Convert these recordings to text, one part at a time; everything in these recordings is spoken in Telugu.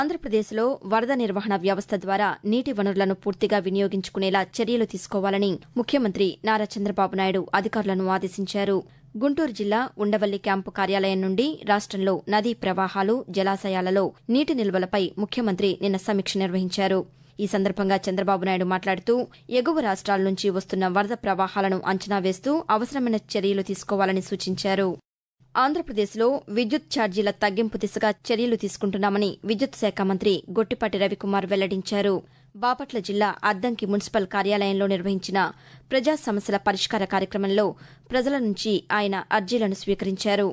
ఆంధ్రప్రదేశ్లో వరద నిర్వహణ వ్యవస్థ ద్వారా నీటి వనరులను పూర్తిగా వినియోగించుకునేలా చర్యలు తీసుకోవాలని ముఖ్యమంత్రి నారా చంద్రబాబు నాయుడు అధికారులను ఆదేశించారు. గుంటూరు జిల్లా ఉండవల్లి క్యాంపు కార్యాలయం నుండి రాష్టంలో నదీ ప్రవాహాలు, జలాశయాలలో నీటి నిల్వలపై ముఖ్యమంత్రి నిన్న సమీక్ష నిర్వహించారు. ఈ సందర్భంగా చంద్రబాబు నాయుడు మాట్లాడుతూ ఎగువ రాష్ట్రాల నుంచి వస్తున్న వరద ప్రవాహాలను అంచనా వేస్తూ అవసరమైన చర్యలు తీసుకోవాలని సూచించారు. ఆంధ్రప్రదేశ్లో విద్యుత్ ఛార్జీల తగ్గింపు దిశగా చర్యలు తీసుకుంటున్నామని విద్యుత్ శాఖ మంత్రి గొట్టిపాటి రవికుమార్ వెల్లడించారు. బాపట్ల జిల్లా అద్దంకి మున్సిపల్ కార్యాలయంలో నిర్వహించిన ప్రజా సమస్యల పరిష్కార కార్యక్రమంలో ప్రజల నుంచి ఆయన అర్జీలను స్వీకరించారు.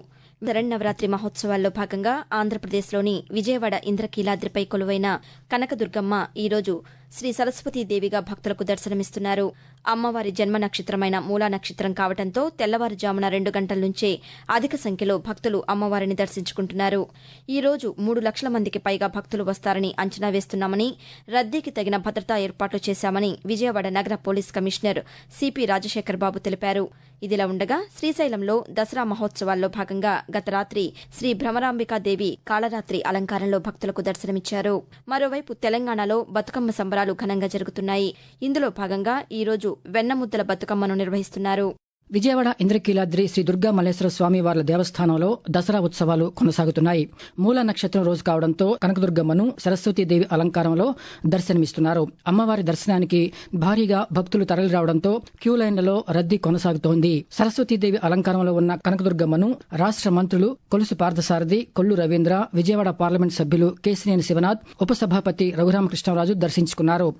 శరన్నవరాత్రి మహోత్సవాల్లో భాగంగా ఆంధ్రప్రదేశ్లోని విజయవాడ ఇంద్రకీలాద్రిపై కొలువైన కనకదుర్గమ్మ ఈరోజు శ్రీ సరస్వతీదేవిగా భక్తులకు దర్శనమిస్తున్నారు. అమ్మవారి జన్మ నక్షత్రమైన మూలా నక్షత్రం కావడంతో తెల్లవారుజామున 2 గంటల నుంచే అధిక సంఖ్యలో భక్తులు అమ్మవారిని దర్శించుకుంటున్నారు. ఈ రోజు 3 లక్షల మందికి పైగా భక్తులు వస్తారని అంచనా వేస్తున్నామని, రద్దీకి తగిన భద్రతా ఏర్పాట్లు చేశామని విజయవాడ నగర పోలీస్ కమిషనర్ సిపి రాజశేఖర్ బాబు తెలిపారు. ఇదిలా ఉండగా శ్రీశైలంలో దసరా మహోత్సవాల్లో భాగంగా గత రాత్రి శ్రీ భ్రమరాంబికాదేవి కాళరాత్రి అలంకారంలో భక్తులకు దర్శనమిచ్చారు. మరోవైపు తెలంగాణలో బతుకమ్మ సంబరాలు ఘనంగా జరుగుతున్నాయి. ఇందులో భాగంగా ఈ రోజు వెన్నముద్దల బతుకమ్మను నిర్వహిస్తున్నారు. విజయవాడ ఇంద్రకీలాద్రి శ్రీ దుర్గా మల్లేశ్వర స్వామి వార్ల దేవస్థానంలో దసరా ఉత్సవాలు కొనసాగుతున్నాయి. మూల నక్షత్రం రోజు కావడంతో కనకదుర్గమ్మను సరస్వతీదేవి అలంకారంలో దర్శనమిస్తున్నారు. అమ్మవారి దర్శనానికి భారీగా భక్తులు తరలిరావడంతో క్యూ లైన్లలో రద్దీ కొనసాగుతోంది. సరస్వతీదేవి అలంకారంలో ఉన్న కనకదుర్గమ్మను రాష్ట్ర మంత్రులు కొలుసు పార్థసారథి, కొల్లు రవీంద్ర, విజయవాడ పార్లమెంట్ సభ్యులు కేశినేని శివనాథ్, ఉపసభాపతి రఘురామకృష్ణరాజు దర్శించుకున్నారు.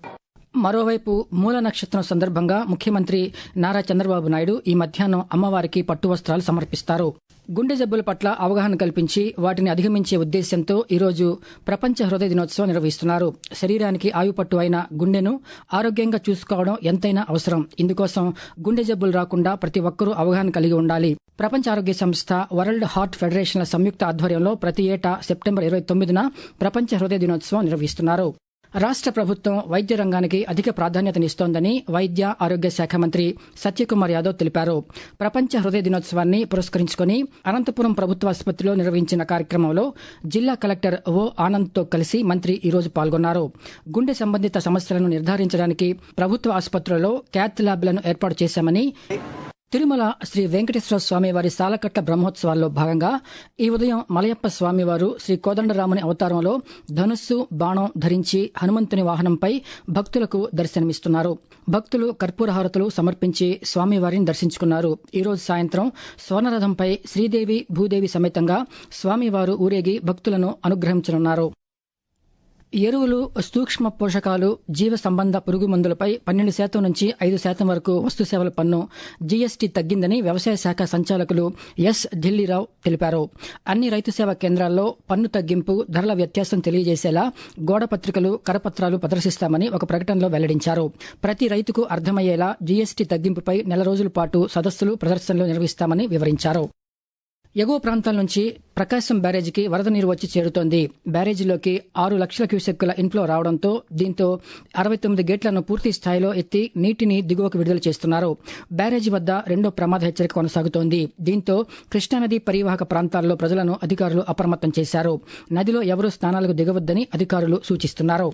మరోవైపు మూల నక్షత్రం సందర్భంగా ముఖ్యమంత్రి నారా చంద్రబాబు నాయుడు ఈ మధ్యాహ్నం అమ్మవారికి పట్టు వస్త్రాలు సమర్పిస్తారు. గుండె జబ్బుల పట్ల అవగాహన కల్పించి వాటిని అధిగమించే ఉద్దేశ్యంతో ఈరోజు ప్రపంచ హృదయ దినోత్సవం నిర్వహిస్తున్నారు. శరీరానికి ఆయుపట్టు అయిన గుండెను ఆరోగ్యంగా చూసుకోవడం ఎంతైనా అవసరం. ఇందుకోసం గుండె జబ్బులు రాకుండా ప్రతి ఒక్కరూ అవగాహన కలిగి ఉండాలి. ప్రపంచ ఆరోగ్య సంస్థ, వరల్డ్ హార్ట్ ఫెడరేషన్ల సంయుక్త ఆధ్వర్యంలో ప్రతి ఏటా సెప్టెంబర్ 29న ప్రపంచ హృదయ దినోత్సవం నిర్వహిస్తున్నారు. రాష్ట్ర ప్రభుత్వం వైద్య రంగానికి అధిక ప్రాధాన్యతనిస్తోందని వైద్య ఆరోగ్య శాఖ మంత్రి సత్యకుమార్ యాదవ్ తెలిపారు. ప్రపంచ హృదయ దినోత్సవాన్ని పురస్కరించుకుని అనంతపురం ప్రభుత్వ ఆసుపత్రిలో నిర్వహించిన కార్యక్రమంలో జిల్లా కలెక్టర్ ఓ ఆనంద్తో కలిసి మంత్రి ఈరోజు పాల్గొన్నారు. గుండె సంబంధిత సమస్యలను నిర్ధారించడానికి ప్రభుత్వ ఆసుపత్రులలో క్యాత్ ల్యాబ్లను ఏర్పాటు చేశామని, తిరుమల శ్రీ వెంకటేశ్వర స్వామివారి సాలకట్ల బ్రహ్మోత్సవాల్లో భాగంగా ఈ ఉదయం మలయప్ప స్వామివారు శ్రీ కోదండరాముని అవతారంలో ధనుస్సు, బాణం ధరించి హనుమంతుని వాహనంపై భక్తులకు దర్శనమిస్తున్నారు. భక్తులు కర్పూర హారతులు సమర్పించి స్వామివారిని దర్శించుకున్నారు. ఈ రోజు సాయంత్రం స్వర్ణరథంపై శ్రీదేవి, భూదేవి సమేతంగా స్వామివారు ఊరేగి భక్తులను అనుగ్రహించనున్నారు. ఎరువులు, సూక్ష్మ పోషకాలు, జీవ సంబంధ పురుగు మందులపై 12% నుంచి 5% వరకు వస్తు సేవల పన్ను జీఎస్టీ తగ్గిందని వ్యవసాయ శాఖ సంచాలకులు ఎస్ ఢిల్లీరావు తెలిపారు. అన్ని రైతు సేవా కేంద్రాల్లో పన్ను తగ్గింపు, ధరల వ్యత్యాసం తెలియజేసేలా గోడపత్రికలు, కరపత్రాలు ప్రదర్శిస్తామని ఒక ప్రకటనలో వెల్లడించారు. ప్రతి రైతుకు అర్థమయ్యేలా జీఎస్టీ తగ్గింపుపై నెల రోజుల పాటు సదస్సులు, ప్రదర్శనలు నిర్వహిస్తామని వివరించారు. ఎగువ ప్రాంతాల నుంచి ప్రకాశం బ్యారేజీకి వరద నీరు వచ్చి చేరుతోంది. బ్యారేజీలోకి 6 లక్షల క్యూసెక్కుల ఇన్ఫ్లో రావడంతో దీంతో 69 గేట్లను పూర్తి స్థాయిలో ఎత్తి నీటిని దిగువకు విడుదల చేస్తున్నారు. బ్యారేజీ వద్ద రెండో ప్రమాద హెచ్చరిక కొనసాగుతోంది. దీంతో కృష్ణానది పరివాహక ప్రాంతాల్లో ప్రజలను అధికారులు అప్రమత్తం చేశారు. నదిలో ఎవరూ స్నానాలకు దిగవద్దని అధికారులు సూచిస్తున్నారు.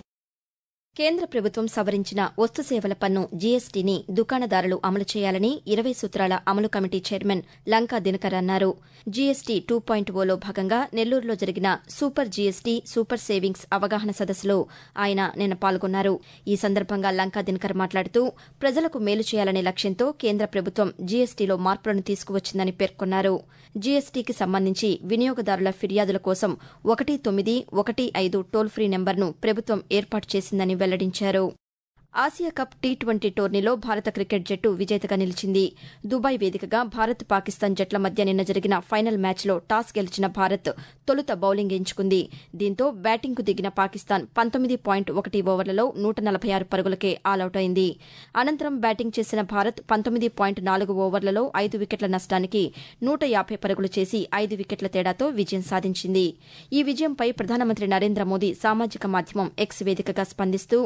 కేంద్ర ప్రభుత్వం సవరించిన వస్తు సేవల పన్ను జీఎస్టీని దుకాణదారులు అమలు చేయాలని 20 సూత్రాల అమలు కమిటీ చైర్మన్ లంకా దినకర్ అన్నారు. జీఎస్టీ 2.0లో భాగంగా నెల్లూరులో జరిగిన సూపర్ జీఎస్టీ, సూపర్ సేవింగ్స్ అవగాహన సదస్సులో ఆయన నిన్న పాల్గొన్నారు. ఈ సందర్భంగా లంకా దినకర్ మాట్లాడుతూ ప్రజలకు మేలు చేయాలనే లక్ష్యంతో కేంద్ర ప్రభుత్వం జీఎస్టీలో మార్పులను తీసుకువచ్చిందని పేర్కొన్నారు. జీఎస్టీకి సంబంధించి వినియోగదారుల ఫిర్యాదుల కోసం 1915 టోల్ ఫ్రీ నెంబర్ను ప్రభుత్వం ఏర్పాటు చేసిందని వెల్లడించారు. ఆసియా కప్ టీ20 టోర్నీలో భారత క్రికెట్ జట్టు విజేతగా నిలిచింది. దుబాయ్ వేదికగా భారత్, పాకిస్తాన్ జట్ల మధ్య నిన్న జరిగిన ఫైనల్ మ్యాచ్లో టాస్ గెలిచిన భారత్ తొలుత బౌలింగ్ ఎంచుకుంది. దీంతో బ్యాటింగ్కు దిగిన పాకిస్తాన్ 19.1 ఓవర్లలో 146 పరుగులకే ఆలౌట్ అయింది. అనంతరం బ్యాటింగ్ చేసిన భారత్ 19.4 ఓవర్లలో 5 వికెట్ల నష్టానికి 150 పరుగులు చేసి 5 వికెట్ల తేడాతో విజయం సాధించింది. ఈ విజయంపై ప్రధానమంత్రి నరేంద్ర మోదీ సామాజిక మాధ్యమం ఎక్స్ వేదికగా స్పందిస్తూ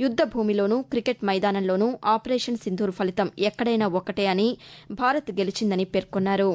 యుద్ద భూమిలోనూ, క్రికెట్ మైదానంలోనూ ఆపరేషన్ సింధూర్ ఫలితం ఎక్కడైనా ఒక్కటే అని, భారత్ గెలిచిందని పేర్కొన్నారు.